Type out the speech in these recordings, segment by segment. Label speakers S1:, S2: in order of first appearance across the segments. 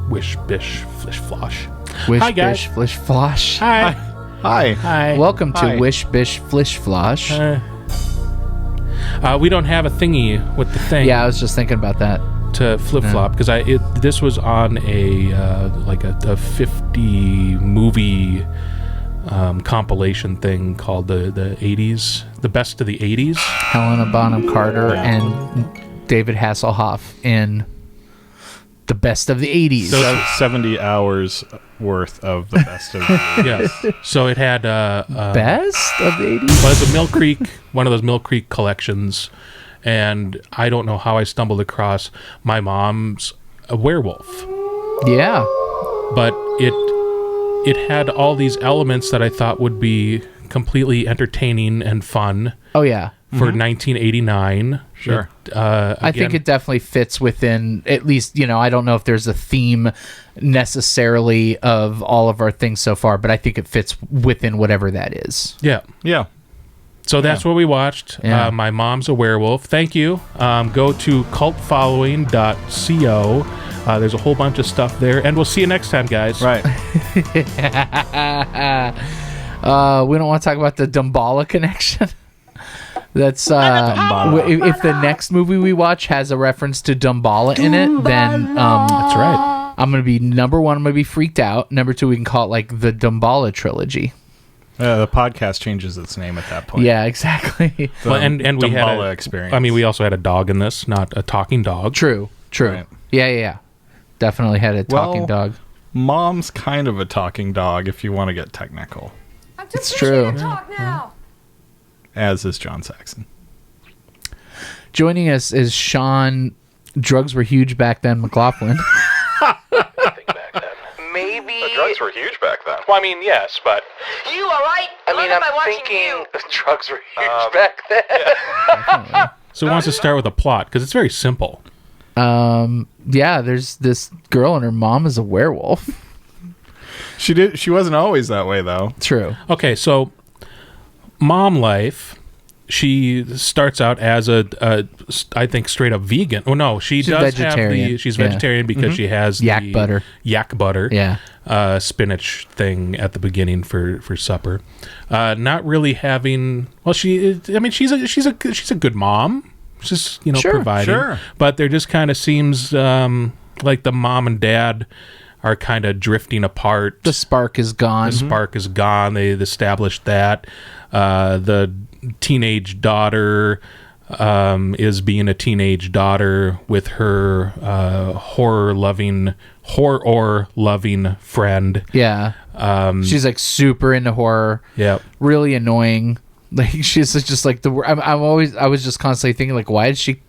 S1: Wish Bish Flish Flosh.
S2: Wish
S1: Hi, guys.
S2: Bish Flish Flosh.
S1: Hi.
S3: Hi.
S1: Hi.
S2: Welcome to
S3: Hi.
S2: Wish Bish Flish Flosh.
S1: We don't have a thingy with the thing.
S2: Yeah, I was just thinking about that.
S1: To flip flop because this was on a like a 50 movie compilation thing called the 80s, the best of the 80s.
S2: Helena Bonham Carter and David Hasselhoff in the best of the 80s.
S3: 70 hours worth of the best of the
S1: Yes. So it had
S2: Best of the 80s?
S1: well, it's a Mill Creek, one of those Mill Creek collections, and I don't know how I stumbled across My Mom's a Werewolf,
S2: Yeah.
S1: but it had all these elements that I thought would be completely entertaining and fun
S2: Oh, yeah.
S1: for 1989.
S3: Sure.
S2: I think it definitely fits within, at least, I don't know if there's a theme necessarily of all of our things so far, but I think it fits within whatever that is.
S1: Yeah.
S3: Yeah.
S1: So that's what we watched.
S2: Yeah.
S1: My Mom's a Werewolf. Thank you. Go to cultfollowing.co. There's a whole bunch of stuff there, and we'll see you next time, guys.
S3: Right.
S2: We don't want to talk about the Dumbala connection. That's if the next movie we watch has a reference to Dumbala in it, then
S1: That's right.
S2: I'm gonna be number one. I'm gonna be freaked out. Number two, we can call it like the Dumbala trilogy.
S3: The podcast changes its name at that point.
S2: Yeah, exactly.
S1: Well, and we had
S3: Dumbala experience.
S1: I mean, we also had a dog in this, not a talking dog.
S2: True.
S3: Right.
S2: Yeah. Definitely had a talking dog.
S3: Mom's kind of a talking dog if you want to get technical.
S4: I'm just
S2: It's true.
S4: to talk now.
S3: As is John Saxon.
S2: Joining us is Sean. Drugs were huge back then. McLoughlin.
S5: Maybe.
S6: Drugs were huge back then.
S1: Well, I mean, yes, but
S4: You all right?
S5: I mean,
S4: Learn by
S5: I'm
S4: watching
S5: thinking
S4: you.
S5: drugs were huge back then.
S1: so he wants to start with a plot because it's very simple.
S2: Yeah, there's this girl and her mom is a werewolf.
S3: She wasn't always that way though.
S2: True.
S1: Okay, so mom life. She starts out as I think straight up vegan. Oh no, she's
S2: vegetarian.
S1: She's
S2: Yeah.
S1: vegetarian because she has
S2: Yak
S1: the
S2: butter.
S1: yak butter,
S2: Yeah.
S1: spinach thing at the beginning for supper. Not really having. Well, she's a good mom. She's
S2: Sure,
S1: providing.
S3: sure.
S1: But there just kind of seems like the mom and dad are kind of drifting apart.
S2: The spark is gone.
S1: The spark is gone. They've established that. The teenage daughter is being a teenage daughter with her horror-loving friend.
S2: Yeah. She's like super into horror.
S1: Yep.
S2: Really annoying. Like she's just like the. I was just constantly thinking like, why did she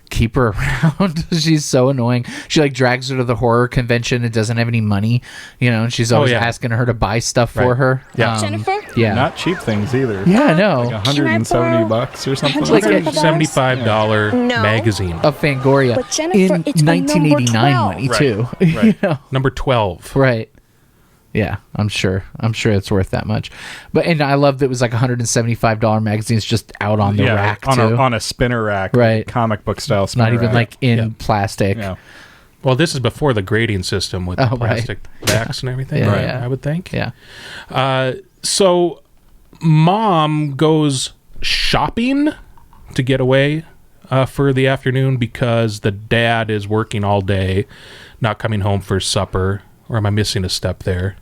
S2: keep her around? She's so annoying. She like drags her to the horror convention and doesn't have any money, and she's always asking her to buy stuff for
S1: Right.
S2: her.
S1: Yeah.
S4: Jennifer?
S2: Yeah.
S3: Not cheap things either.
S2: Yeah, no.
S3: Like $170 or something.
S2: Like a
S1: $75
S4: No.
S1: magazine.
S2: of Fangoria
S7: But Jennifer,
S2: in
S7: it's my number
S2: 1989
S7: 12.
S2: money
S3: Right.
S2: too.
S3: Right.
S1: Number 12.
S2: Right. Yeah, I'm sure it's worth that much. And I love that it was like $175 magazines just out on the rack
S3: on
S2: too.
S3: on a spinner rack,
S2: Right.
S3: Comic book style spinner
S2: Not even
S3: rack.
S2: like in
S1: Yeah.
S2: plastic.
S3: Yeah.
S1: Well, this is before the grading system with the
S2: Oh, right.
S1: plastic backs and everything,
S2: Yeah,
S1: right?
S2: yeah.
S1: I would think.
S2: Yeah.
S1: So, mom goes shopping to get away for the afternoon because the dad is working all day, not coming home for supper. Or am I missing a step there?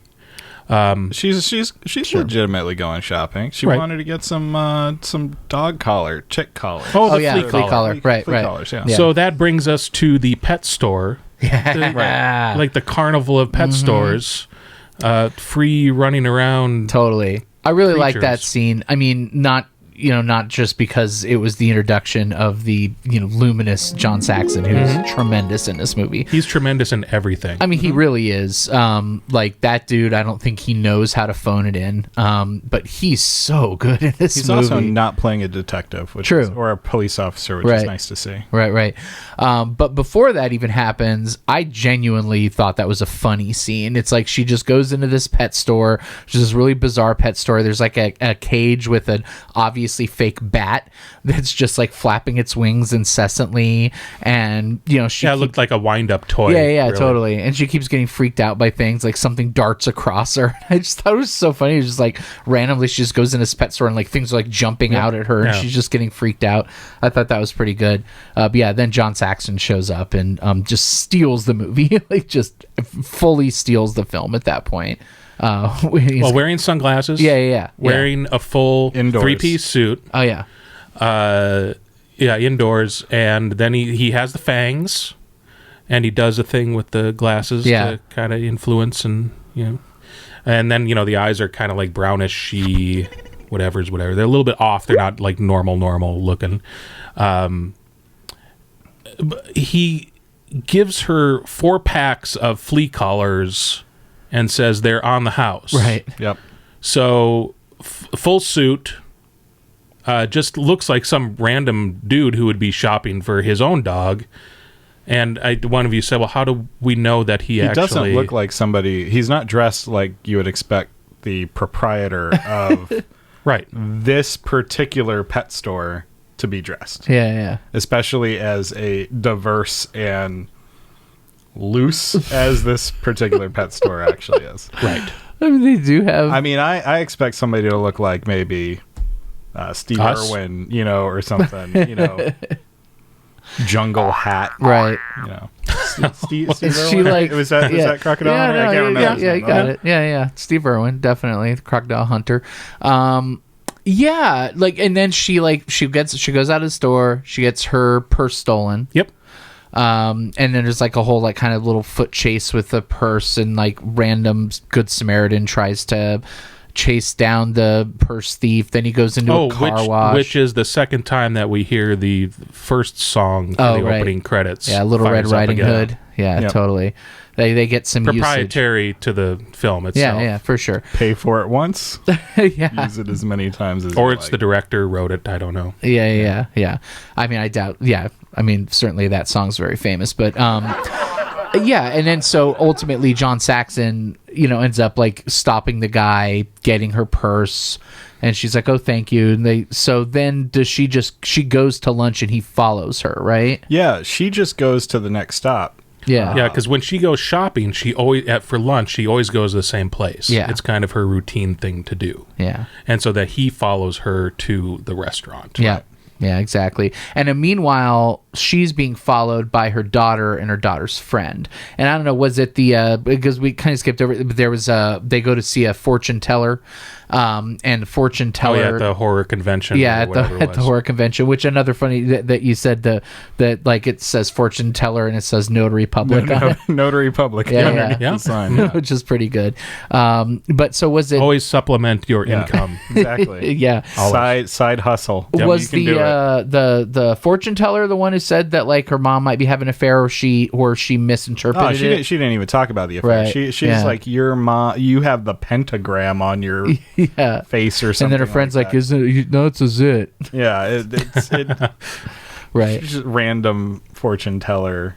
S3: She's legitimately going shopping. She
S1: Right.
S3: wanted to get some dog collar, chick collar.
S1: Oh, the
S2: yeah,
S1: flea
S2: flea
S1: collar.
S2: collar. Right,
S3: flea
S2: right.
S3: collars, yeah.
S2: Yeah.
S1: So that brings us to the pet store,
S2: Yeah.
S1: like the carnival of pet stores, free running around.
S2: Totally. I really like that
S1: creatures.
S2: scene. I mean, not just because it was the introduction of the, luminous John Saxon, who's tremendous in this movie.
S1: He's tremendous in everything.
S2: I mean, he really is. Like that dude, I don't think he knows how to phone it in. But he's so good in this
S3: He's
S2: movie.
S3: also not playing a detective,
S2: True.
S3: or a police officer, which
S2: Right.
S3: is nice to see.
S2: Right. But before that even happens, I genuinely thought that was a funny scene. It's like she just goes into this pet store, which is this really bizarre pet store. There's like a cage with an obviously obviously fake bat that's just like flapping its wings incessantly, and she
S1: it looked like a wind-up toy.
S2: yeah,
S1: really.
S2: totally. And she keeps getting freaked out by things like something darts across her. I just thought it was so funny. It was just like randomly she just goes in this pet store and like things are like jumping out at her and she's just getting freaked out. I thought that was pretty good. But yeah, then John Saxon shows up and just steals the movie, like just fully steals the film at that point.
S1: Wearing sunglasses.
S2: Yeah.
S1: Wearing a full
S3: Indoors.
S1: 3-piece suit.
S2: Oh yeah.
S1: Indoors, and then he has the fangs, and he does a thing with the glasses to kind of influence, and and then the eyes are kind of like brownish-y, whatever. They're a little bit off. They're not like normal looking. But he gives her 4 packs of flea collars and says they're on the house.
S2: Right.
S3: Yep. So
S1: Full suit. Just looks like some random dude who would be shopping for his own dog. And one of you said, well, how do we know that he actually...
S3: doesn't look like somebody... He's not dressed like you would expect the proprietor of
S1: right.
S3: this particular pet store to be dressed.
S2: Yeah.
S3: Especially as a diverse and loose as this particular pet store actually is.
S1: Right.
S2: I mean, they do have...
S3: I mean, I expect somebody to look like maybe Steve
S1: Us?
S3: Irwin, or something, jungle hat.
S2: Right.
S3: Steve
S2: Is she
S3: Irwin?
S2: like...
S3: Was that Crocodile Hunter? I can't remember. his
S2: Yeah,
S3: name,
S2: you got
S3: though.
S2: it. Yeah. Steve Irwin, definitely. The Crocodile Hunter. Yeah, like, and then she goes out of the store, she gets her purse stolen.
S1: Yep.
S2: And then there's like a whole like kind of little foot chase with the purse, and like random Good Samaritan tries to chase down the purse thief. Then he goes into a car wash.
S1: Which is the second time that we hear the first song for the opening credits.
S2: Yeah, Little Red
S1: fires up
S2: Riding
S1: again.
S2: Hood. Yeah,
S3: Yep.
S2: totally. They get some
S1: Proprietary to the film itself.
S2: Yeah, for sure.
S3: Pay for it once,
S2: Yeah.
S3: use it as many times as
S1: Or
S3: you
S1: it's
S3: like.
S1: the director wrote it. I don't know.
S2: Yeah. I mean, I doubt. Yeah, I mean, certainly that song's very famous, but yeah. And then so ultimately, John Saxon, ends up like stopping the guy, getting her purse, and she's like, "Oh, thank you." And then she goes to lunch and he follows her, right?
S3: Yeah, she just goes to the next stop.
S2: Yeah.
S1: Yeah, because when she goes shopping, she always for lunch. She always goes to the same place.
S2: Yeah.
S1: It's kind of her routine thing to do.
S2: Yeah.
S1: And so that he follows her to the restaurant.
S2: Yeah. Yeah, exactly. And meanwhile, she's being followed by her daughter and her daughter's friend. And I don't know, was it because we kind of skipped over, but there was they go to see a fortune teller, and fortune teller.
S1: Oh yeah, at the horror convention.
S2: Yeah,
S1: or whatever it
S2: at the
S1: was.
S2: horror convention. Which another funny that you said that like it says fortune teller and it says notary public on it.
S3: Notary public.
S2: Yeah,
S3: underneath
S1: yeah.
S3: the sign. Yeah.
S2: Which is pretty good. But so was it?
S1: Always supplement your
S3: Yeah.
S1: income.
S3: Exactly.
S2: Yeah.
S3: Side hustle.
S2: Was
S3: You can do it.
S2: the fortune teller the one who said that like her mom might be having an affair, or she misinterpreted
S3: Oh,
S2: it?
S3: she didn't even talk about the affair.
S2: Right.
S3: She's
S2: Yeah.
S3: like, your mom, you have the pentagram on your
S2: Yeah.
S3: face or something.
S2: And then her friend's like,
S3: that.
S2: "Isn't it? No, it's a zit."
S3: Yeah, it's
S2: Right.
S3: just random fortune teller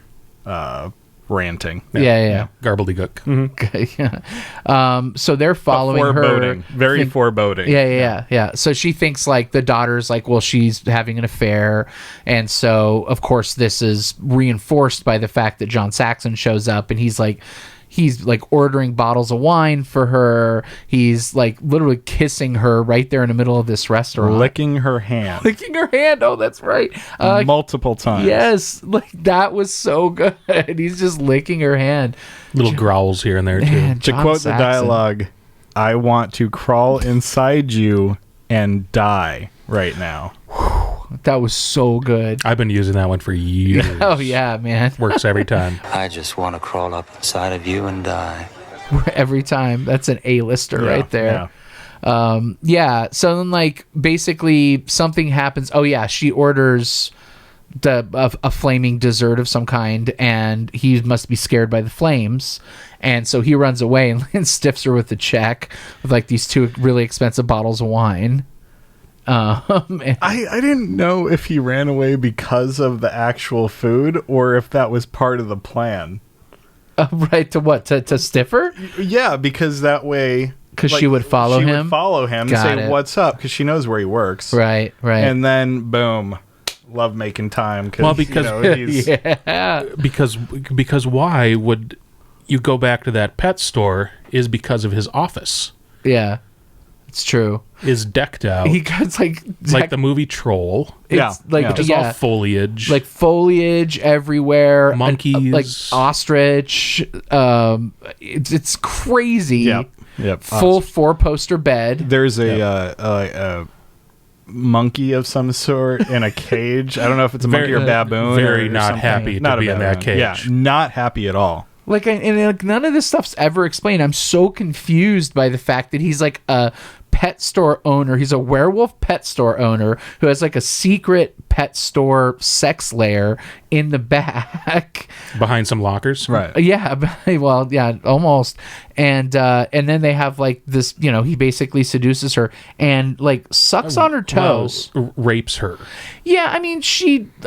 S3: ranting.
S2: Yeah.
S1: Garbledygook.
S2: Okay. Yeah. So they're following
S3: Foreboding.
S2: her.
S3: Very foreboding.
S2: Yeah. So she thinks like the daughter's like, well, she's having an affair, and so of course this is reinforced by the fact that John Saxon shows up, and he's like ordering bottles of wine for her. He's like literally kissing her right there in the middle of this restaurant,
S3: Licking her hand
S2: licking her hand. Oh, that's right.
S3: multiple times.
S2: Yes, like that was so good. He's just licking her hand.
S1: Little growls here and there too.
S2: Man,
S3: To
S2: John
S3: quote
S2: Saxon.
S3: the dialogue, I want to crawl inside you and die right now.
S2: That was so good.
S1: I've been using that one for years.
S2: Oh yeah, man.
S1: Works every time.
S4: I just want to crawl up inside of you and die.
S2: Every time. That's an A-lister
S3: Yeah,
S2: right there.
S3: yeah.
S2: So then like basically something happens. Oh yeah, she orders a flaming dessert of some kind, and he must be scared by the flames, and so he runs away and stiffs her with a check with like these 2 really expensive bottles of wine. And-
S3: I didn't know if he ran away because of the actual food or if that was part of the plan.
S2: right, to what? To stiff her?
S3: Yeah, because that way
S2: Because she would follow
S3: she
S2: him?
S3: would follow him and
S2: Got
S3: say,
S2: it.
S3: what's up? Because she knows where he works.
S2: Right.
S3: And then, boom, love making time.
S1: Well, because
S3: he's,
S1: because why would you go back to that pet store is because of his office
S2: yeah, it's true.
S1: is decked out
S2: He got like
S1: the movie Troll,
S2: it's
S1: which is all foliage,
S2: like foliage everywhere,
S1: monkeys,
S2: like ostrich. It's crazy.
S3: Yep.
S2: Full 4-poster bed.
S3: There's a monkey of some sort in a cage. I don't know if it's a monkey or a baboon.
S1: Very
S3: or
S1: not
S3: something.
S1: happy to be in that cage.
S3: Yeah, not happy at all.
S2: Like, and like none of this stuff's ever explained. I'm so confused by the fact that he's like a pet store owner. He's a werewolf pet store owner who has like a secret pet store sex lair in the back
S1: behind some lockers.
S3: Right.
S2: Yeah, well, yeah, almost. And then they have like this, he basically seduces her and like sucks on her toes.
S1: Well, rapes her.
S2: Yeah, I mean,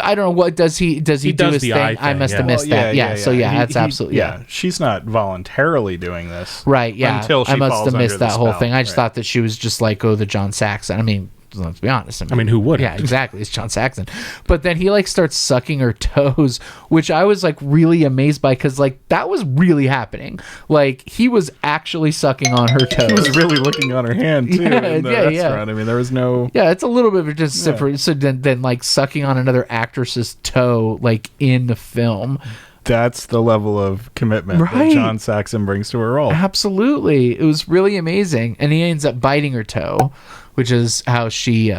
S2: I don't know, what does he do his
S1: the
S2: thing?
S1: eye
S2: I
S1: thing,
S2: must have
S1: yeah.
S2: missed that. Yeah, so yeah, that's absolutely
S3: yeah. She's not voluntarily doing this.
S2: right. Yeah,
S3: Until she
S2: I must
S3: falls
S2: have
S3: under
S2: missed
S3: the
S2: that whole
S3: spell.
S2: thing. I just
S3: Right.
S2: thought that she was just like, the John Saxon. I mean, let's be honest.
S1: I mean, who wouldn't?
S2: Yeah, exactly. It's John Saxon. But then he like starts sucking her toes, which I was like really amazed by because like that was really happening. Like he was actually sucking on her toes.
S3: He was really looking on her hand too
S2: Yeah,
S3: in the
S2: yeah, yeah.
S3: restaurant. I mean, there was no.
S2: Yeah, it's a little bit of just separate. So then like sucking on another actress's toe like in the film.
S3: That's the level of commitment that
S2: Right.
S3: John Saxon brings to her role.
S2: Absolutely. It was really amazing. And he ends up biting her toe, which is how she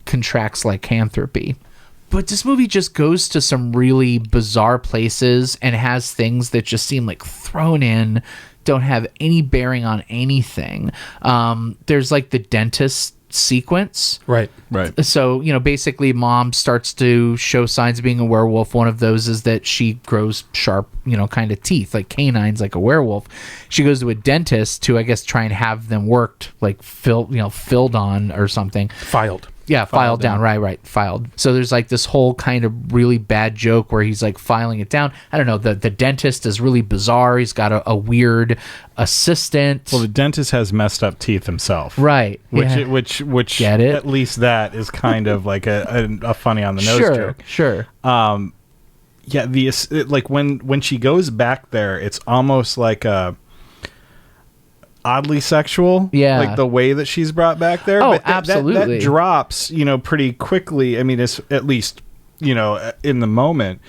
S2: contracts lycanthropy. But this movie just goes to some really bizarre places and has things that just seem like thrown in, don't have any bearing on anything. There's like the dentist sequence.
S1: Right.
S2: So, basically mom starts to show signs of being a werewolf. One of those is that she grows sharp, kind of teeth, like canines, like a werewolf. She goes to a dentist to, I guess, try and have them worked, like filled on or something.
S1: Filed.
S2: Yeah, filed down. Right, filed. So there's like this whole kind of really bad joke where he's like filing it down. I don't know. The dentist is really bizarre. He's got a weird assistant.
S3: Well, the dentist has messed up teeth himself.
S2: Right.
S3: Which
S2: Get it?
S3: at least that is kind of like a funny on the nose joke.
S2: Sure.
S3: Yeah, like when she goes back there, it's almost like a oddly sexual.
S2: Yeah.
S3: Like the way that she's brought back there.
S2: Oh,
S3: But
S2: absolutely.
S3: That drops, pretty quickly. I mean, it's at least, in the moment.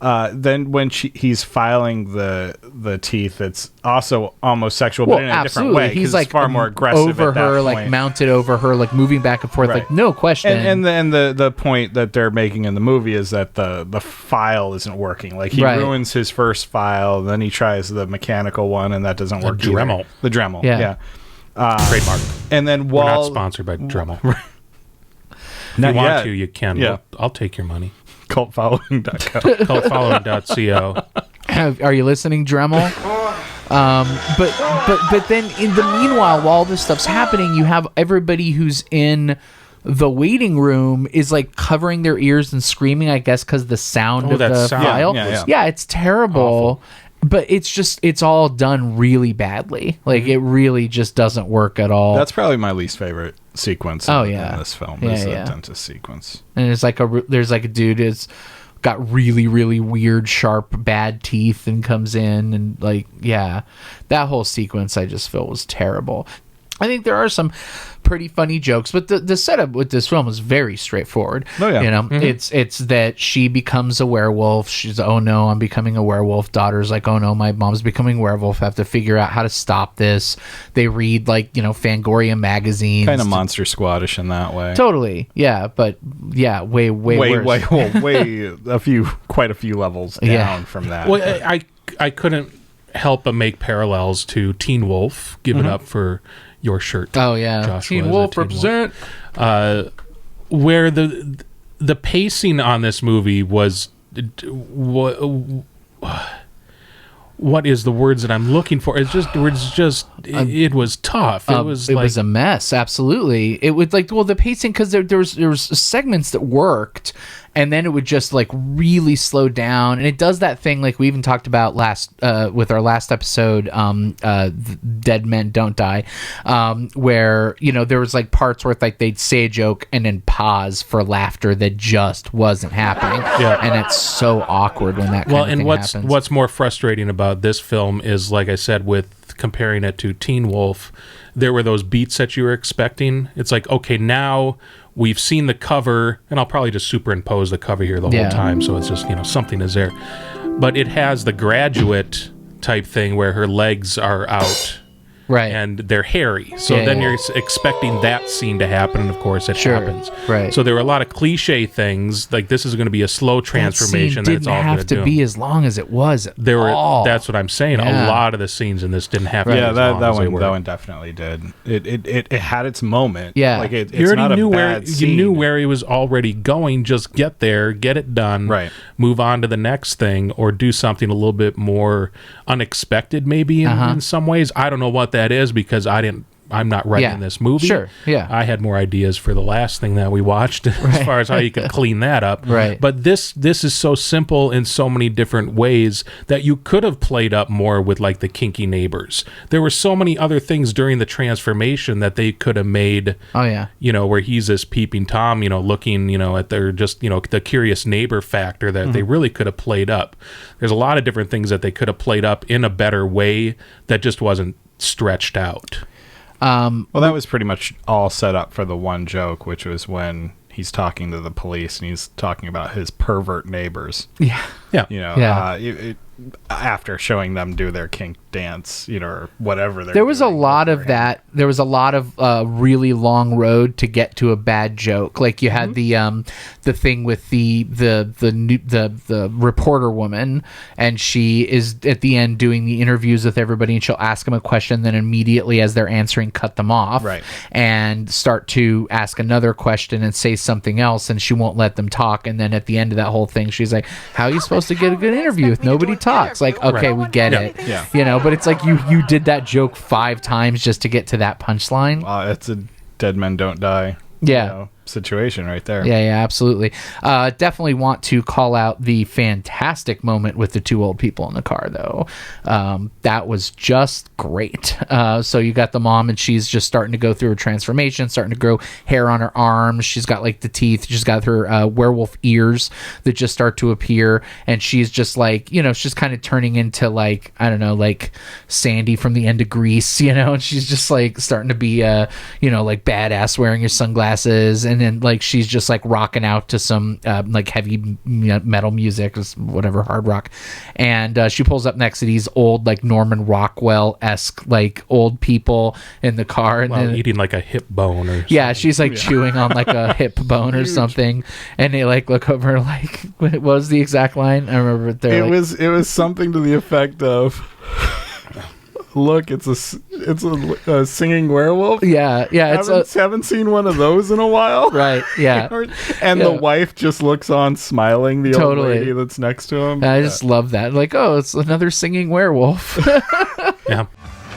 S3: Then when he's filing the teeth, it's also almost sexual, but in a different way.
S2: He's
S3: 'cause
S2: like
S3: it's far more aggressive
S2: over
S3: at that
S2: her,
S3: point.
S2: like mounted over her, like moving back and forth,
S3: Right.
S2: like no question.
S3: And then the point that they're making in the movie is that the file isn't working. Like he
S2: Right.
S3: ruins his first file, then he tries the mechanical one, and that doesn't work. either.
S1: Dremel.
S3: The Dremel.
S2: Yeah.
S1: Trademark.
S3: And then
S1: We're not
S3: while
S1: sponsored by Dremel.
S3: Not
S1: If you want
S3: yet.
S1: to, you can.
S3: Yeah.
S1: I'll take your money.
S3: cultfollowing.com.
S1: Cultfollowing.co.
S2: Are you listening, Dremel? But then in the meanwhile, while all this stuff's happening, you have everybody who's in the waiting room is like covering their ears and screaming, I guess, because the sound of
S1: that
S2: the
S1: sound.
S2: file.
S3: Yeah.
S2: It's terrible.
S1: Awful.
S2: But it's all done really badly. Like it really just doesn't work at all.
S3: That's probably my least favorite sequence in this film is the dentist sequence.
S2: And it's like there's like a dude who's got really, really weird, sharp, bad teeth and comes in and like, that whole sequence I just feel was terrible. I think there are some pretty funny jokes, but the setup with this film is very straightforward.
S3: Oh, yeah.
S2: It's that she becomes a werewolf. She's, oh no, I'm becoming a werewolf. Daughter's like, oh no, my mom's becoming a werewolf. I have to figure out how to stop this. They read like, Fangoria magazines.
S3: Kind of Monster Squadish in that way.
S2: Totally. Yeah, but way worse.
S3: Quite a few levels down from that.
S1: Well, I couldn't help but make parallels to Teen Wolf. Give it up for your shirt.
S2: Oh yeah,
S1: Joshua,
S2: Teen Wolf represent.
S1: Where the pacing on this movie was what is the words that I'm looking for? It was tough. It was
S2: a mess. Absolutely, it was like the pacing because there was segments that worked, and then it would just like really slow down, and it does that thing like we even talked about last with our last episode, Dead Men Don't Die, where there was like parts where like they'd say a joke and then pause for laughter that just wasn't happening. And it's so awkward when that kind of thing happens.
S1: What's more frustrating about this film is, like I said, with comparing it to Teen Wolf, there were those beats that you were expecting. It's like, okay, now we've seen the cover, and I'll probably just superimpose the cover here the whole time, so it's just, something is there. But it has the Graduate type thing where her legs are out.
S2: Right.
S1: And they're hairy. So then you're expecting that scene to happen, and of course it happens.
S2: Right.
S1: So there were a lot of cliche things, like this is going to be a slow transformation.
S2: That scene didn't have to be as long as it was.
S1: That's what I'm saying. A lot of the scenes in this didn't have to be as long as they were.
S3: That one definitely did. It had its moment.
S2: Yeah.
S3: Like it's
S1: you already
S3: not
S1: knew
S3: a bad scene.
S1: you knew where he was already going. Just get there, get it done,
S3: right.
S1: Move on to the next thing, or do something a little bit more unexpected maybe in some ways. I don't know what that is because I'm not writing this movie.
S2: Sure. Yeah.
S1: I had more ideas for the last thing that we watched as far as how you could clean that up.
S2: Right.
S1: But this is so simple in so many different ways that you could have played up more with like the kinky neighbors. There were so many other things during the transformation that they could have made.
S2: Oh yeah.
S1: Where he's this peeping Tom, looking, at their just, the curious neighbor factor that they really could have played up. There's a lot of different things that they could have played up in a better way that just wasn't stretched out.
S3: Well, that was pretty much all set up for the one joke, which was when he's talking to the police and he's talking about his pervert neighbors.
S2: Yeah.
S3: After showing them do their kink dance, or whatever.
S2: There was a lot of that. There was a lot of really long road to get to a bad joke. Like you had the thing with the reporter woman, and she is at the end doing the interviews with everybody, and she'll ask them a question, then immediately as they're answering, cut them off,
S3: right,
S2: and start to ask another question and say something else, and she won't let them talk. And then at the end of that whole thing, she's like, "How are you supposed to get a good interview if nobody talks?" Like, okay, we get it.
S3: Yeah.
S2: But it's like you did that joke 5 times just to get to that punchline.
S3: It's a Dead Men Don't Die. Situation right there.
S2: Yeah, absolutely. Definitely want to call out the fantastic moment with the 2 old people in the car, though. That was just great. So you got the mom, and she's just starting to go through her transformation, starting to grow hair on her arms. She's got like the teeth. She's got her werewolf ears that just start to appear, and she's just like, she's kind of turning into like, I don't know, like Sandy from the end of Grease, and she's just like starting to be, like badass, wearing her sunglasses, and then like she's just like rocking out to some like heavy metal music, whatever, hard rock, and she pulls up next to these old like Norman Rockwell-esque like old people in the car, and then
S1: eating like a hip bone or something.
S2: She's like chewing on like a hip bone or something, and they like look over like, what was the exact line? I remember
S3: it was something to the effect of, look, it's a singing werewolf.
S2: Yeah.
S3: Haven't seen one of those in a while.
S2: Right. Yeah.
S3: And the wife just looks on, smiling. The old lady that's next to him.
S2: I just love that. Like, oh, it's another singing werewolf.
S1: Yeah.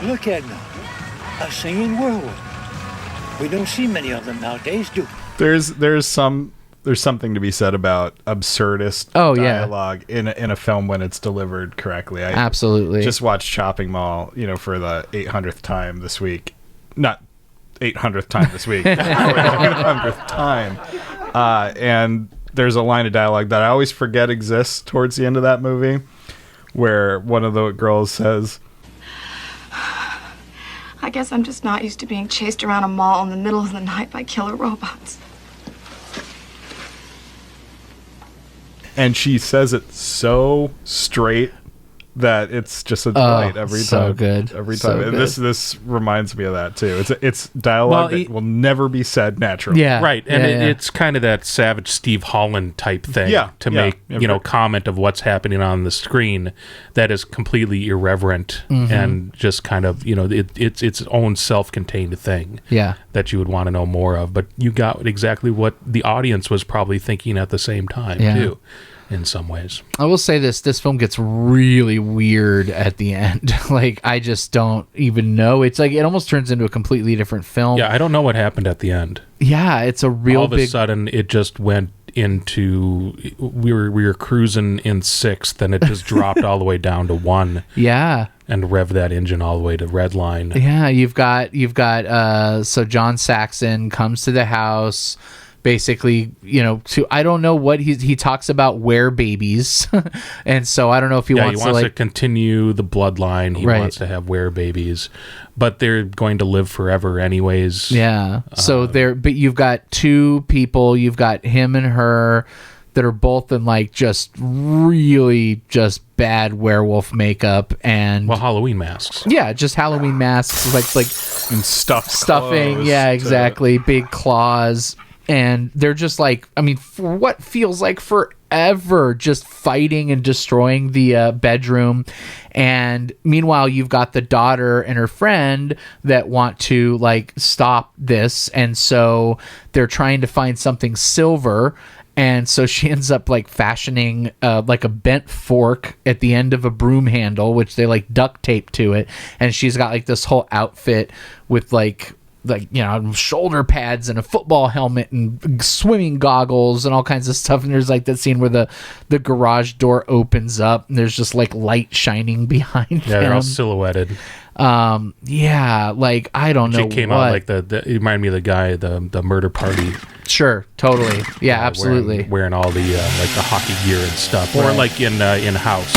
S6: Look at them, a singing werewolf. We don't see many of them nowadays, do we?
S3: There's something to be said about absurdist dialogue in a film when it's delivered correctly. I
S2: absolutely
S3: just watched Chopping Mall, for the 800th time this week. Not 800th time this week. 800th time. And there's a line of dialogue that I always forget exists towards the end of that movie, where one of the girls says,
S7: "I guess I'm just not used to being chased around a mall in the middle of the night by killer robots."
S3: And she says it so straight that it's just a delight every time.
S2: So good.
S3: Every time.
S2: So
S3: And
S2: good.
S3: this reminds me of that too. It's dialogue that will never be said naturally.
S2: Yeah.
S1: Right. And it's kind of that savage Steve Holland type thing to make, comment of what's happening on the screen that is completely irreverent and just kind of, it's its own self-contained thing that you would want to know more of. But you got exactly what the audience was probably thinking at the same time too. In some ways.
S2: I will say this film gets really weird at the end. Like, I just don't even know. It's like, it almost turns into a completely different film.
S1: Yeah, I don't know what happened at the end.
S2: Yeah, it's a real
S1: All of a sudden, it just went into we were cruising in 6th, and it just dropped all the way down to 1.
S2: Yeah.
S1: And rev that engine all the way to red line.
S2: Yeah, you've got so John Saxon comes to the house, basically, I don't know what he talks about babies. And so I don't know if he wants
S1: to continue the bloodline. He wants to have babies, but they're going to live forever anyways.
S2: Yeah. So but you've got 2 people, you've got him and her that are both in like just really just bad werewolf makeup and
S1: Halloween masks.
S2: Yeah, just Halloween masks, like
S3: and stuffing.
S2: Yeah, exactly. Big claws. And they're just like, for what feels like forever, just fighting and destroying the bedroom. And meanwhile, you've got the daughter and her friend that want to like stop this. And so they're trying to find something silver. And so she ends up like fashioning like a bent fork at the end of a broom handle, which they like duct tape to it. And she's got like this whole outfit with like shoulder pads and a football helmet and swimming goggles and all kinds of stuff. And there's like that scene where the garage door opens up and there's just like light shining behind them.
S1: Yeah, they're all silhouetted.
S2: Yeah, like I don't know.
S1: She came out like it reminded me of the guy, the murder party.
S2: Sure, totally. Yeah, absolutely.
S1: Wearing all the like the hockey gear and stuff, or like in House.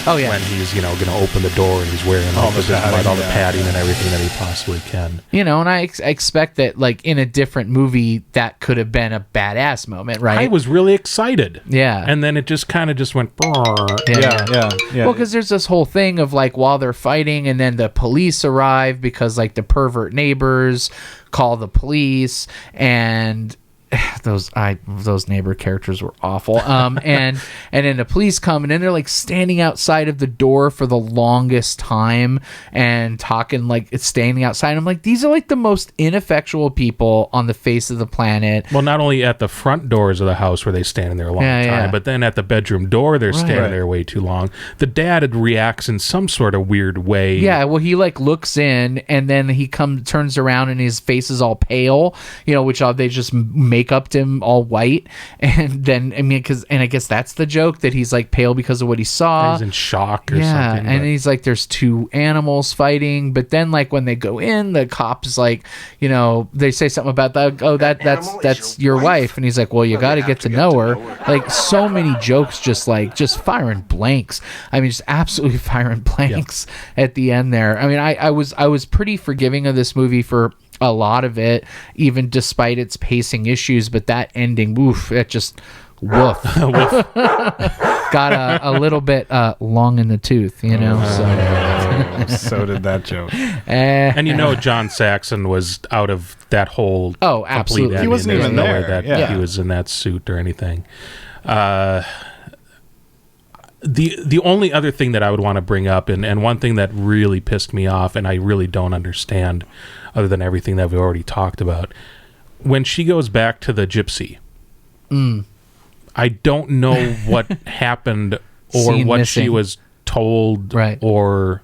S2: Oh yeah,
S1: when he's going to open the door and he's wearing all the padding and everything that he possibly can.
S2: And I expect that like in a different movie that could have been a badass moment, right?
S1: I was really excited.
S2: Yeah,
S1: and then it just kind of just went.
S2: Yeah. Well, because there's this whole thing of like while they're fighting, and then the police arrive because like the pervert neighbors call the police, and those neighbor characters were awful. And then the police come, and then they're like standing outside of the door for the longest time and talking, like it's standing outside. I'm like, these are like the most ineffectual people on the face of the planet.
S1: Well, not only at the front doors of the house where they stand in there a long time, but then at the bedroom door they're standing there way too long. The dad reacts in some sort of weird way.
S2: Yeah, well, he like looks in, and then he turns around, and his face is all pale, which they just make up to him all white. And then I guess that's the joke, that he's like pale because of what he saw.
S1: He's in shock or something.
S2: And he's like, there's 2 animals fighting, but then like when they go in, the cops like, they say something about that. Oh, that's your wife. And he's like, well, you got to get to know her. Like so many jokes, just firing blanks. Just absolutely firing blanks at the end there. I was pretty forgiving of this movie for a lot of it, even despite its pacing issues, but that ending, it just got a little bit long in the tooth, so
S3: did that joke.
S1: And John Saxon was out of that whole
S2: absolutely.
S3: He wasn't even there
S1: that he was in that suit or anything. The only other thing that I would want to bring up, and one thing that really pissed me off, and I really don't understand, other than everything that we already talked about, when she goes back to the gypsy, I don't know what happened or
S2: Scene
S1: what
S2: missing.
S1: she was told or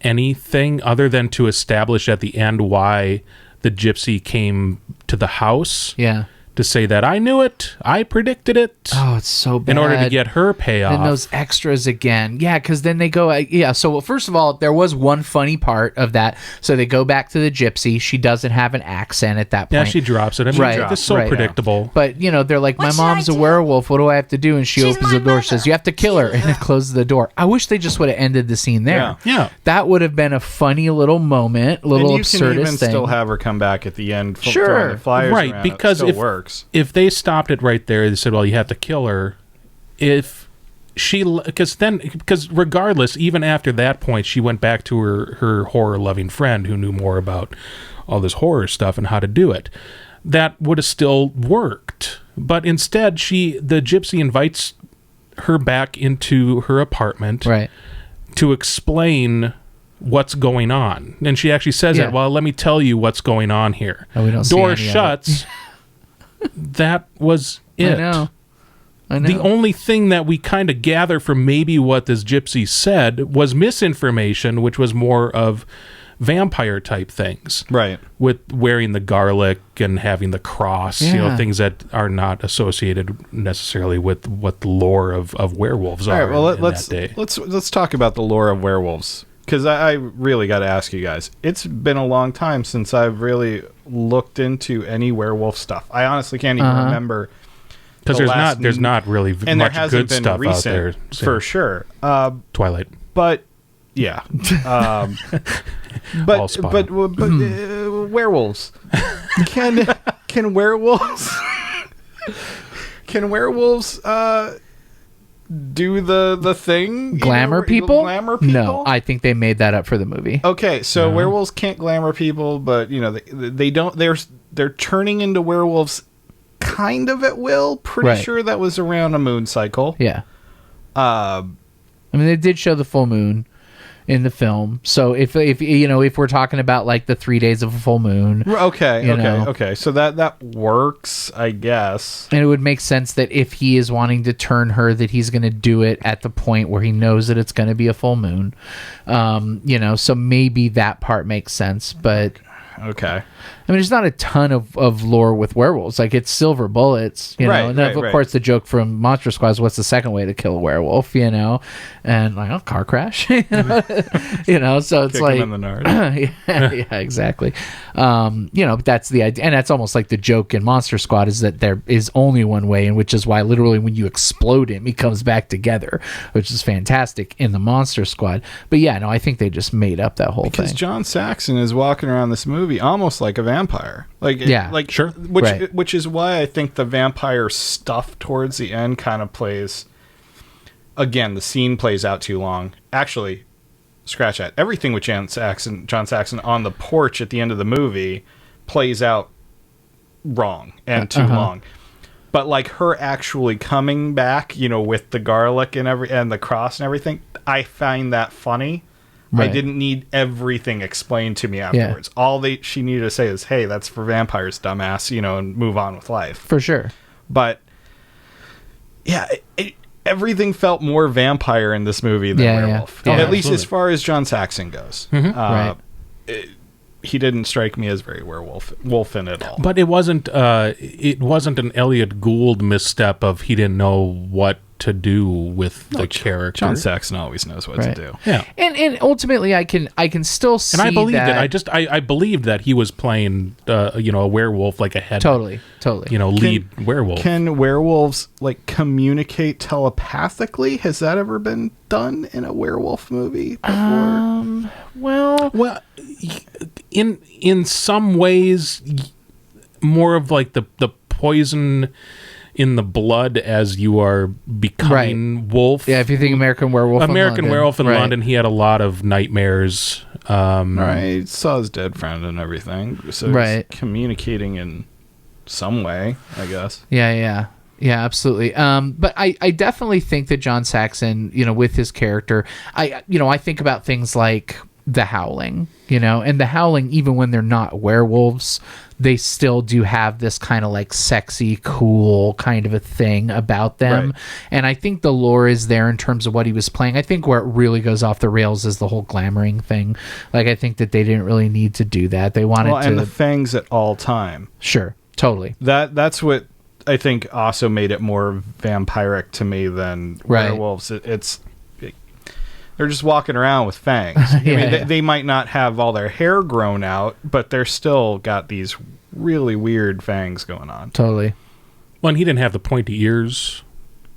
S1: anything other than to establish at the end why the gypsy came to the house.
S2: Yeah.
S1: To say that I knew it, I predicted it.
S2: Oh, it's so bad.
S1: In order to get her payoff.
S2: And those extras again. Yeah, because then they go, so first of all, there was one funny part of that. So they go back to the gypsy. She doesn't have an accent at that point.
S1: Yeah, she drops it. It's so predictable.
S2: But, they're like, my mom's a werewolf. What do I have to do? And she opens the door, says, you have to kill her, and then closes the door. I wish they just would have ended the scene there.
S1: Yeah.
S2: That would have been a funny little moment, little absurdist thing.
S3: And you can even still have her come back at the end, throwing the flyers around.
S1: Because
S3: it still works.
S1: If they stopped it right there, they said, well, you have to kill her. Because regardless, even after that point, she went back to her horror-loving friend who knew more about all this horror stuff and how to do it. That would have still worked. But instead, the gypsy invites her back into her apartment to explain what's going on. And she actually says that, well, let me tell you what's going on here.
S2: Oh, we don't
S1: Door
S2: see any
S1: shuts. That was it.
S2: I know.
S1: The only thing that we kind of gather from maybe what this gypsy said was misinformation, which was more of vampire type things,
S3: right?
S1: With wearing the garlic and having the cross, you know, things that are not associated necessarily with what the lore of werewolves are.
S3: All right, well,
S1: in that day.
S3: let's talk about the lore of werewolves, because I really got to ask you guys. It's been a long time since I've really looked into any werewolf stuff. I honestly can't even remember.
S1: Because there's not really
S3: and
S1: much
S3: there hasn't
S1: good
S3: been
S1: stuff
S3: recent,
S1: out there
S3: for sure.
S1: Twilight,
S3: but yeah,
S1: All Spawn.
S3: but werewolves can werewolves can werewolves do the thing?
S2: Glamour people?
S3: Glamour people?
S2: No, I think they made that up for the movie.
S3: Okay, so werewolves can't glamour people, but you know they don't. They're turning into werewolves kind of at will. Pretty sure that was around a moon cycle.
S2: Yeah. I mean, they did show the full moon in the film. So if you know, if we're talking about like the 3 days of a full moon.
S3: Okay. So that works, I guess.
S2: And it would make sense that if he is wanting to turn her, that he's going to do it at the point where he knows that it's going to be a full moon. You know, so maybe that part makes sense, but
S3: okay.
S2: I mean, there's not a ton of lore with werewolves. Like, it's silver bullets, you know. And of course, the joke from Monster Squad is, what's the second way to kill a werewolf, you know? And like, oh, car crash, you know. So it's
S3: kick
S2: like,
S3: him in the nard.
S2: yeah, exactly. You know, but that's the idea, and that's almost like the joke in Monster Squad is that there is only one way, and which is why literally when you explode him, he comes back together, which is fantastic in the Monster Squad. But yeah, no, I think they just made up that whole thing.
S3: Because John Saxon is walking around this movie almost like a vampire.
S1: Sure.
S3: Which is why I think the vampire stuff towards the end kind of plays. Again, the scene plays out too long. Actually, scratch that. Everything with John Saxon on the porch at the end of the movie plays out wrong and too long. But like her actually coming back, you know, with the garlic and the cross and everything, I find that funny. Right. I didn't need everything explained to me afterwards. Yeah. All she needed to say is, "Hey, that's for vampires, dumbass," you know, and move on with life.
S2: For sure.
S3: But yeah, everything felt more vampire in this movie than werewolf.
S2: Yeah.
S3: At least as far as John Saxon goes.
S2: Right.
S3: He didn't strike me as very wolfin at all.
S1: But it wasn't an Elliot Gould misstep of he didn't know what to do with the character.
S3: John Saxon always knows what to do.
S1: Yeah.
S2: And ultimately I can still see that.
S1: And I believed it. I believed that he was playing you know, a werewolf, like a head.
S2: Totally.
S1: You know, lead werewolf.
S3: Can werewolves like communicate telepathically? Has that ever been done in a werewolf movie before?
S1: Well, in some ways, more of like the poison in the blood as you are becoming wolf.
S2: Yeah, if you think American Werewolf
S1: in London, he had a lot of nightmares.
S3: Right, saw his dead friend and everything. So he's communicating in some way, I guess.
S2: Yeah, absolutely. But I definitely think that John Saxon, you know, with his character, I think about things like The Howling, you know, and The Howling, even when they're not werewolves, they still do have this kind of like sexy, cool kind of a thing about them. Right. And I think the lore is there in terms of what he was playing. I think where it really goes off the rails is the whole glamoring thing. Like, I think that they didn't really need to do that. They wanted to...
S3: and the fangs at all time.
S2: Sure, totally.
S3: That's what I think also made it more vampiric to me than werewolves. They're just walking around with fangs. They might not have all their hair grown out, but they're still got these really weird fangs going on.
S2: Totally.
S1: Well, and he didn't have the pointy ears.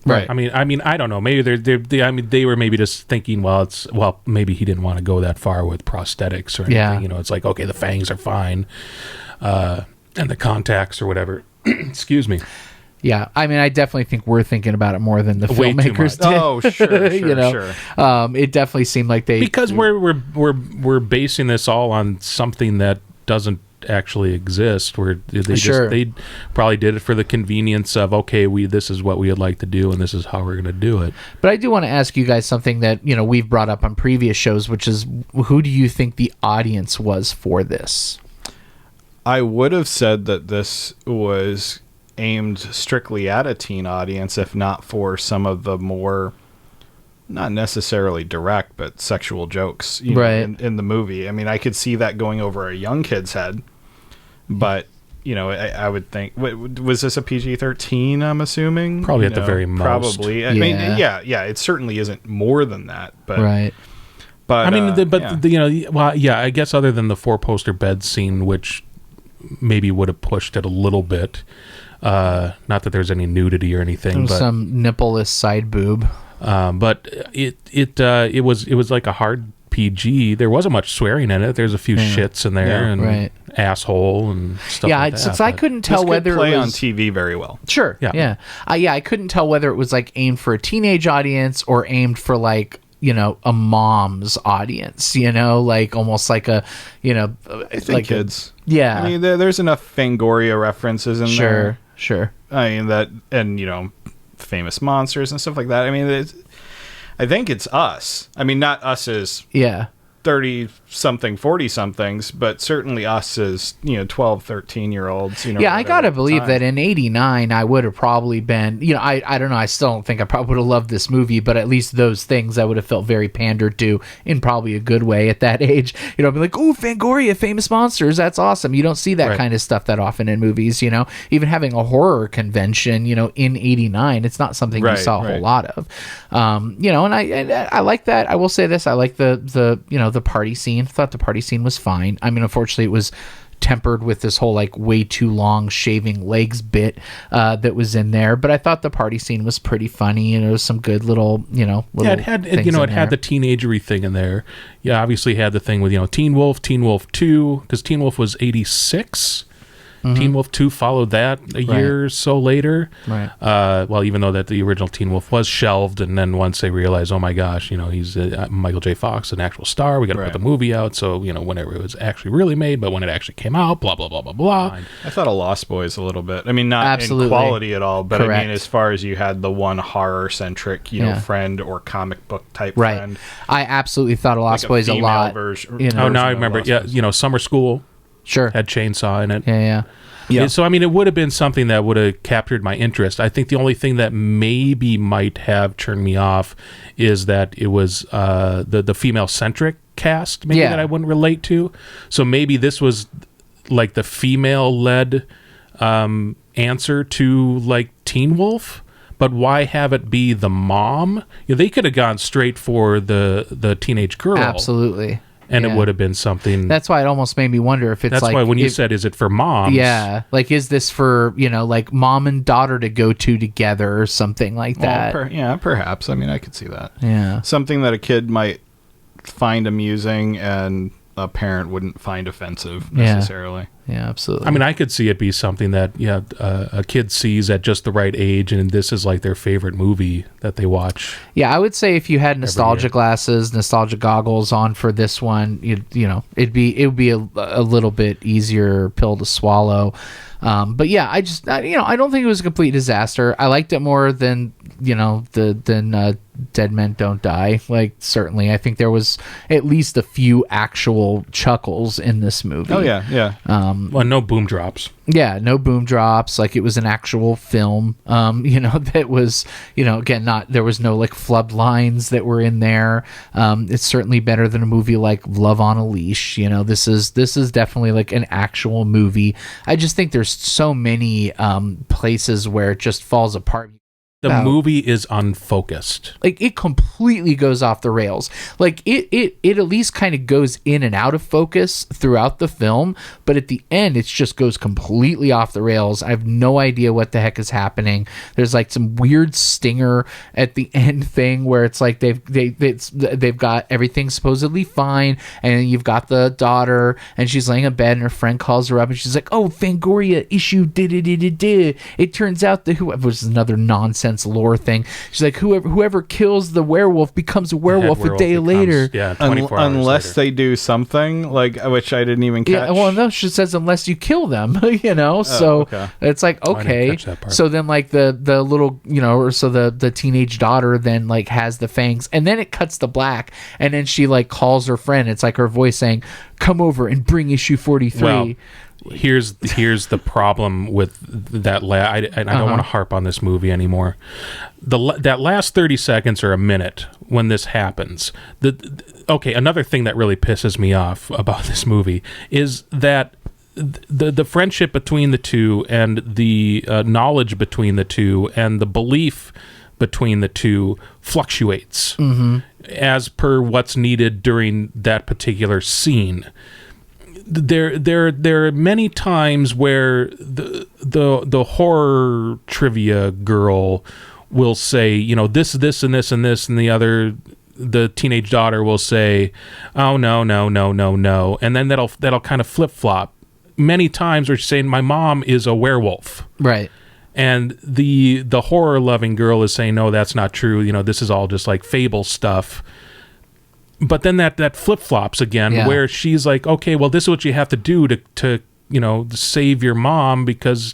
S2: Right.
S1: I mean, I don't know. Maybe they were maybe just thinking, maybe he didn't want to go that far with prosthetics or anything.
S2: Yeah.
S1: You know, it's like, okay, the fangs are fine, and the contacts or whatever. Excuse me.
S2: Yeah, I mean, I definitely think we're thinking about it more than the
S1: Way
S2: filmmakers did.
S3: Oh, sure,
S2: you know?
S3: Sure.
S2: It definitely seemed like
S1: because we're basing this all on something that doesn't actually exist. Where they probably did it for the convenience of, okay, this is what we would like to do, and this is how we're going to do it.
S2: But I do want to ask you guys something that, you know, we've brought up on previous shows, which is, who do you think the audience was for this?
S3: I would have said that this was aimed strictly at a teen audience, if not for some of the more not necessarily direct, but sexual jokes, you
S2: Right.
S3: know, in the movie. I mean, I could see that going over a young kid's head, but you know, I would think, was this a PG-13? I'm assuming
S1: Probably
S3: You
S1: at the very most.
S3: Probably. I mean, yeah. It certainly isn't more than that, but
S2: Right.
S3: But
S1: I mean,
S3: yeah.
S1: you know, well, yeah, I guess other than the 4-poster bed scene, which maybe would have pushed it a little bit. Not that there's any nudity or anything, but
S2: Some nippleless side boob.
S1: but it was like a hard PG. There wasn't much swearing in it. There's a few shits in there and
S2: right.
S1: asshole and stuff.
S2: Yeah,
S1: like that,
S2: since I
S1: but-
S2: couldn't tell
S3: This could
S2: whether
S3: play
S2: it
S3: on
S2: was
S3: TV very well.
S2: Sure.
S1: Yeah.
S2: Yeah. I couldn't tell whether it was like aimed for a teenage audience or aimed for like, you know, a mom's audience, you know, like almost like a, you know,
S3: I think
S2: like
S3: kids.
S2: Yeah.
S3: I mean, there's enough Fangoria references in there.
S2: Sure.
S3: I mean, that, and, you know, famous monsters and stuff like that. I mean, I think it's us. I mean, not us as
S2: Yeah.
S3: 30-something, 40-somethings, but certainly us as, you know, 12, 13-year-olds. You know,
S2: Yeah, I
S3: whatever
S2: gotta
S3: at the
S2: believe
S3: time.
S2: that in '89 I would have probably been, you know, I don't know, I still don't think I probably would have loved this movie, but at least those things I would have felt very pandered to in probably a good way at that age. You know, I'd be like, "Ooh, Fangoria, famous monsters, that's awesome." You don't see that
S1: Right.
S2: kind of stuff that often in movies, you know. Even having a horror convention, you know, in '89, it's not something you
S3: Right,
S2: saw a whole
S3: right.
S2: lot of. You know, and I like that. I will say this, I like the you know, the party scene. I thought the party scene was fine. I mean, unfortunately, it was tempered with this whole like way too long shaving legs bit that was in there, but I thought the party scene was pretty funny, and there was some good little, you know, little
S1: Yeah, it had
S2: things
S1: you know
S2: in
S1: it had
S2: there.
S1: the teenagery thing in there. Yeah, obviously had the thing with, you know, Teen Wolf 2, because Teen Wolf was 86. Teen Wolf 2 followed that a year or so later.
S2: Right.
S1: Well, even though that the original Teen Wolf was shelved, and then once they realized, oh my gosh, you know, he's Michael J. Fox, an actual star, we got to
S3: Right.
S1: put the movie out. So, you know, whenever it was actually really made, but when it actually came out, blah blah blah blah blah.
S3: I thought of Lost Boys a little bit. I mean, not
S2: Absolutely.
S3: in quality at all, but I
S2: Correct.
S3: mean, as far as you had the one horror-centric, you know,
S2: Yeah.
S3: friend or comic book type
S2: Right.
S3: friend.
S2: I absolutely thought of Lost
S3: Like a
S2: Boys a
S3: female
S2: lot.
S3: version-
S2: you know.
S1: Oh, now I
S3: of
S1: remember.
S3: Lost
S1: Yeah,
S3: Boys.
S1: you know, Summer School
S2: Sure.
S1: had Chainsaw in it.
S2: Yeah.
S3: Yeah.
S1: So I mean, it would have been something that would have captured my interest. I think the only thing that maybe might have turned me off is that it was the female centric cast, maybe
S2: Yeah.
S1: that I wouldn't relate to. So maybe this was like the female led answer to like Teen Wolf. But why have it be the mom? You know, they could have gone straight for the teenage girl,
S2: Absolutely.
S1: and
S2: Yeah.
S1: it would have been something.
S2: That's why it almost made me wonder if it's
S1: That's
S2: like
S1: why when you
S2: if-
S1: said, "Is it for moms?"
S2: yeah, like is this for, you know, like mom and daughter to go to together or something like that?
S3: Yeah, perhaps. I mean, I could see that.
S2: Yeah.
S3: Something that a kid might find amusing and a parent wouldn't find offensive
S2: Yeah.
S3: necessarily.
S2: Yeah, absolutely.
S1: I mean, I could see it be something that a kid sees at just the right age, and this is like their favorite movie that they watch.
S2: yeah, I would say if you had nostalgia
S1: year.
S2: glasses, nostalgia goggles on for this one, you know, it would be a little bit easier pill to swallow. But yeah, I don't think it was a complete disaster. I liked it more than, you know, than Dead Men Don't Die. Like, certainly, I think there was at least a few actual chuckles in this movie.
S3: Oh yeah, yeah.
S1: Well, no boom drops.
S2: Yeah, no boom drops. Like, it was an actual film. You know, that was, you know, again, there was no like flood lines that were in there. It's certainly better than a movie like Love on a Leash. You know, this is definitely like an actual movie. I just think there's so many places where it just falls apart.
S1: The movie is unfocused.
S2: Like, it completely goes off the rails. Like, it at least kind of goes in and out of focus throughout the film, but at the end it just goes completely off the rails. I have no idea what the heck is happening. There's like some weird stinger at the end thing where it's like they've got everything supposedly fine, and you've got the daughter and she's laying in bed and her friend calls her up and she's like, "Oh, Fangoria issue did. It turns out that which is another nonsense lore thing. She's like, whoever kills the werewolf becomes a werewolf a day later."
S1: Yeah, 24 hours
S3: Unless
S1: later.
S3: they do something like, which I didn't even catch.
S2: Yeah, well, no, she says unless you kill them, you know. So
S3: okay.
S2: it's like,
S1: I didn't
S2: okay.
S1: catch that part.
S2: So then, like the little, you know, or so the teenage daughter then like has the fangs, and then it cuts to black, and then she like calls her friend. It's like her voice saying, "Come over and bring issue 43."
S1: Well, here's the problem with that. I don't want to harp on this movie anymore. That last 30 seconds or a minute when this happens. Another thing that really pisses me off about this movie is that the friendship between the two and the knowledge between the two and the belief between the two fluctuates as per what's needed during that particular scene. There are many times where the horror trivia girl will say, you know, this and this and this, and the teenage daughter will say, oh no, and then that'll kind of flip flop. Many times where she's saying, my mom is a werewolf,
S2: right?
S1: And the horror loving girl is saying, no, that's not true. You know, this is all just like fable stuff. But then that flip flops again, where she's like, okay, well, this is what you have to do to you know, save your mom, because,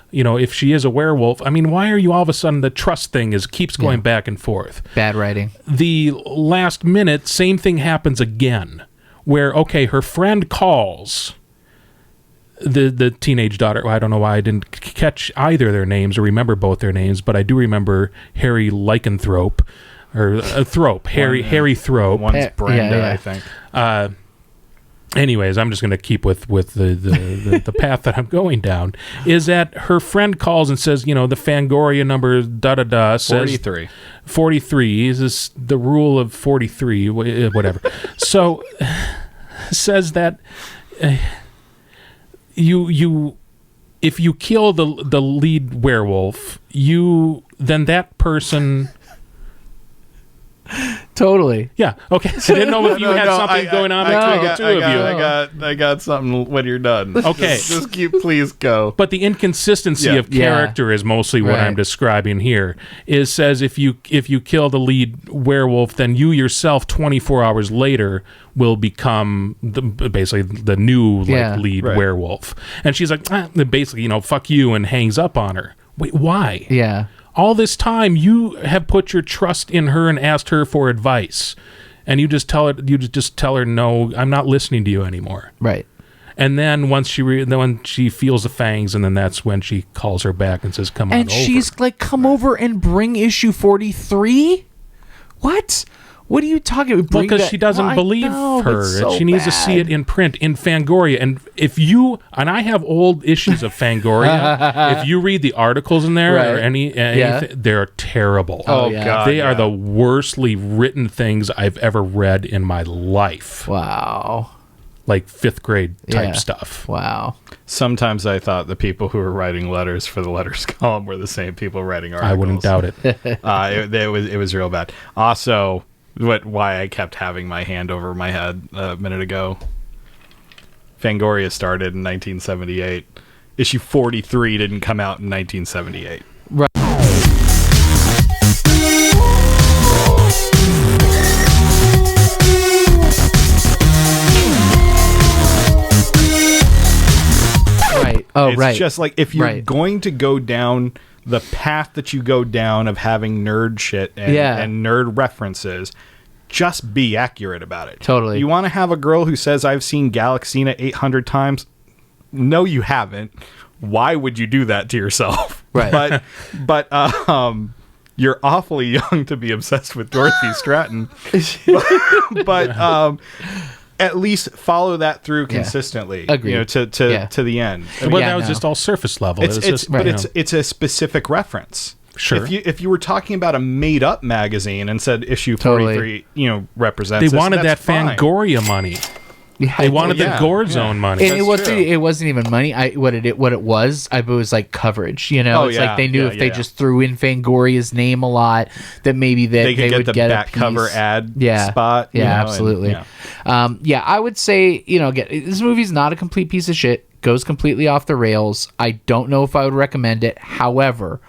S1: you know, if she is a werewolf, I mean, why are you all of a sudden, the trust thing keeps going back and forth.
S2: Bad writing.
S1: The last minute, same thing happens again, where, okay, her friend calls the teenage daughter. Well, I don't know why I didn't catch either of their names or remember both their names, but I do remember Harry Lycanthrope. Or Thrope, Harry Thrope.
S3: One's Brenda, I think.
S1: Anyways, I'm just going to keep with the path that I'm going down. Is that her friend calls and says, you know, the Fangoria number says
S3: 43.
S1: 43 is this the rule of 43, whatever. So says that you if you kill the lead werewolf, then that person.
S2: Totally.
S1: Yeah. Okay. I didn't know if you had something going on between the two of you.
S3: I got something when you're done.
S1: Okay.
S3: Just please go.
S1: But the inconsistency of character is mostly what I'm describing here. Is says if you kill the lead werewolf, then you yourself 24 hours later will become basically the new lead werewolf. And she's like, basically, you know, fuck you, and hangs up on her. Wait, why?
S2: Yeah.
S1: All this time, you have put your trust in her and asked her for advice, and you just tell her, no, I'm not listening to you anymore.
S2: Right.
S1: And then once when she feels the fangs, and then that's when she calls her back and says, "Come on over."
S2: And she's like, "Come over and bring issue 43." What? What are you talking about?
S1: Well, because she doesn't believe her.
S2: So
S1: she needs to see it in print in Fangoria. And I have old issues of Fangoria. If you read the articles in there or anything, they're terrible.
S3: Oh God,
S1: they are the worstly written things I've ever read in my life.
S2: Wow.
S1: Like 5th grade type stuff.
S2: Wow.
S3: Sometimes I thought the people who were writing letters for the letters column were the same people writing articles.
S1: I wouldn't doubt it.
S3: It was real bad. Also, why I kept having my hand over my head a minute ago. Fangoria started in 1978. Issue 43 didn't come out in 1978.
S2: Right. Right. Oh,
S3: it's
S2: right.
S3: just like, if you're going to go down the path that you go down of having nerd shit and nerd references, just be accurate about it.
S2: Totally.
S3: You want to have a girl who says, I've seen Galaxina 800 times? No, you haven't. Why would you do that to yourself?
S2: Right.
S3: But you're awfully young to be obsessed with Dorothy Stratton. but at least follow that through consistently.
S2: Agreed.
S3: You know, to the end.
S1: Well, that was just all surface level.
S3: It's a specific reference.
S1: Sure.
S3: If you were talking about a made up magazine and said issue 43, you know, represents,
S1: they wanted that
S3: fine.
S1: Fangoria money. Yeah, they wanted the Gore Zone money.
S2: And it wasn't even money. What it was like coverage. You know, like they knew if they just threw in Fangoria's name a lot, that maybe they would get
S3: back cover ad spot.
S2: Yeah, absolutely. I would say, you know, this movie's not a complete piece of shit. Goes completely off the rails. I don't know if I would recommend it. However,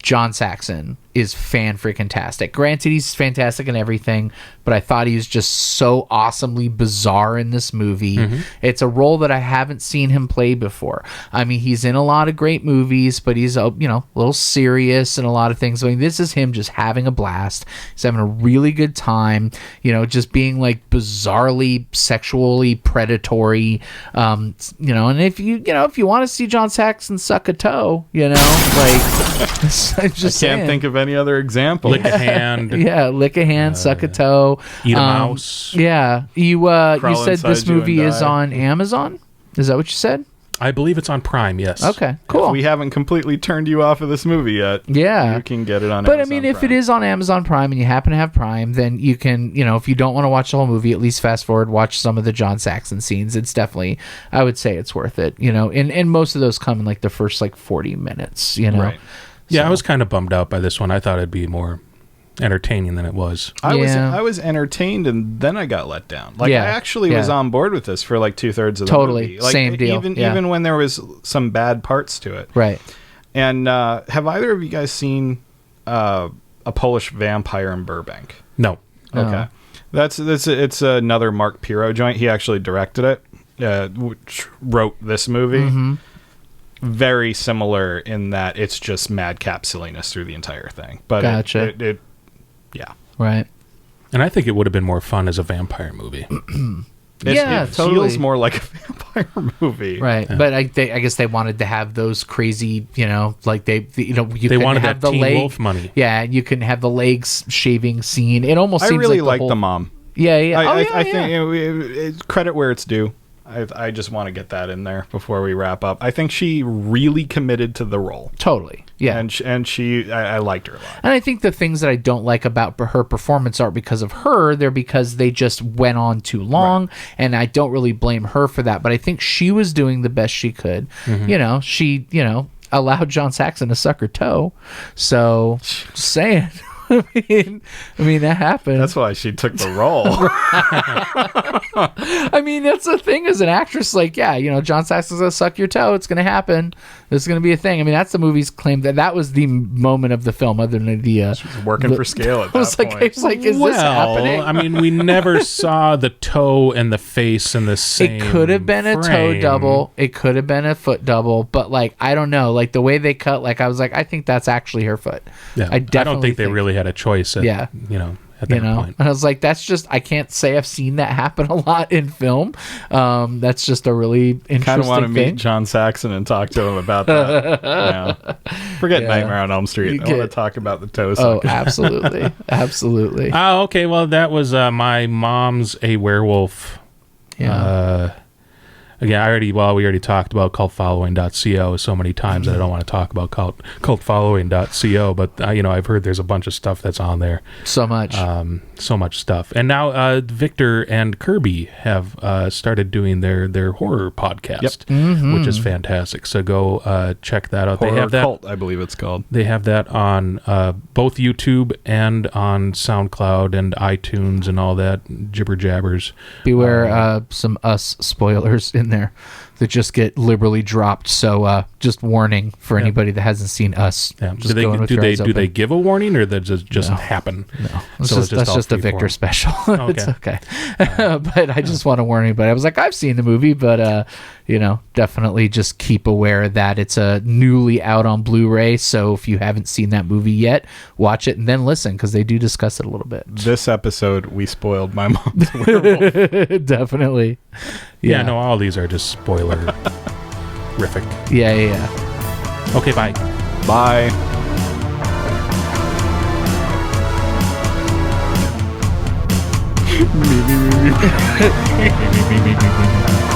S2: John Saxon is fan-freaking-tastic. Granted, he's fantastic in everything, but I thought he was just so awesomely bizarre in this movie. It's a role that I haven't seen him play before. I mean, he's in a lot of great movies, but he's, a little serious in a lot of things. I mean, this is him just having a blast. He's having a really good time, just being like bizarrely sexually predatory, and if you want to see John Saxon suck a toe, I
S3: can't think of any other example.
S1: Lick a hand.
S2: Yeah, lick a hand, suck a toe,
S1: eat a mouse.
S2: Yeah, you said this movie is
S3: die.
S2: on Amazon. Is that what you said?
S1: I believe it's on Prime. Yes.
S2: Okay, cool.
S3: If we haven't completely turned you off of this movie yet,
S2: yeah,
S3: you can get it on.
S2: But
S3: Amazon
S2: I mean, if
S3: Prime.
S2: it is on Amazon Prime and you happen to have Prime, then you can, if you don't want to watch the whole movie, at least fast forward, watch some of the John Saxon scenes. It's definitely, I would say, it's worth it. And most of those come in like the first 40 minutes.
S3: Right.
S1: Yeah,
S2: So-
S1: I was kind of bummed out by this one. I thought it'd be more entertaining than it was.
S3: I
S2: Yeah.
S3: was entertained, and then I got let down. I
S2: Yeah.
S3: actually was
S2: Yeah.
S3: on board with this for 2/3 of the
S2: Totally.
S3: movie.
S2: Same deal.
S3: Even when there was some bad parts to it.
S2: Right.
S3: And have either of you guys seen A Polish Vampire in Burbank?
S1: No.
S3: Okay, it's another Mark Pirro joint. He actually directed it, which wrote this movie. Very similar in that it's just madcap silliness through the entire thing. But
S2: Gotcha.
S3: yeah.
S2: Right.
S1: And I think it would have been more fun as a vampire movie.
S2: Yeah,
S3: it
S2: totally.
S3: feels more like a vampire movie.
S2: Right, but I guess they wanted to have those crazy, you
S1: They
S2: couldn't
S1: wanted
S2: have
S1: that
S2: the
S1: Teen
S2: leg,
S1: Wolf money.
S2: Yeah, you couldn't have the legs shaving scene. It almost
S3: I
S2: seems
S3: really
S2: like
S3: like the mom.
S2: Yeah, yeah.
S3: I think credit where it's due. I just want to get that in there before we wrap up. I think she really committed to the role.
S2: Totally. Yeah.
S3: And I liked her a lot.
S2: And I think the things that I don't like about her performance aren't because of her. They're because they just went on too long. Right. And I don't really blame her for that. But I think she was doing the best she could. She, allowed John Saxon to suck her toe. So, just saying. I mean that happened.
S3: That's why she took the role.
S2: I mean, that's the thing as an actress. John Saxon's gonna suck your toe. It's gonna happen. It's gonna be a thing. I mean, that's the movie's claim that was the moment of the film, other than the
S3: she was working for scale at that point.
S2: I was like, is this happening?
S1: I mean, we never saw the toe and the face in the same.
S2: It could have been a toe double. It could have been a foot double. But I don't know. The way they cut, I was like, I think that's actually her foot.
S1: Yeah, I don't think they really had a choice. At that point.
S2: And I was like, that's just, I can't say I've seen that happen a lot in film. That's just a really interesting
S3: kind of want to
S2: thing.
S3: meet John Saxon and talk to him about that. Forget Nightmare on Elm Street. I want to talk about the toe sucker.
S2: Oh, absolutely. Absolutely.
S1: Oh, okay. Well, that was My Mom's a Werewolf.
S2: Yeah.
S1: Again, we already talked about cultfollowing.co so many times that I don't want to talk about cultfollowing.co, but I've heard there's a bunch of stuff that's on there.
S2: So much.
S1: So much stuff. And now Victor and Kirby have started doing their horror podcast, which is fantastic. So go check that out.
S3: Horror
S1: they have that,
S3: Cult, I believe it's called.
S1: They have that on both YouTube and on SoundCloud and iTunes and all that jibber jabbers.
S2: Beware some Us spoilers in there that just get liberally dropped. So just warning for anybody that hasn't seen Us.
S1: Yeah.
S2: Just
S1: Do they give a warning, or does it just happen?
S2: No,
S1: So
S2: that's just a Victor special. It's okay. But I just want to warn anybody. I was like, I've seen the movie, but definitely just keep aware that it's a newly out on Blu-ray. So if you haven't seen that movie yet, watch it and then listen, because they do discuss it a little bit.
S3: This episode, we spoiled My Mom's Werewolf.
S2: Definitely.
S1: Yeah, no, all these are just spoiler-rific.
S2: Yeah.
S1: Okay, bye.
S3: Bye.
S2: Me.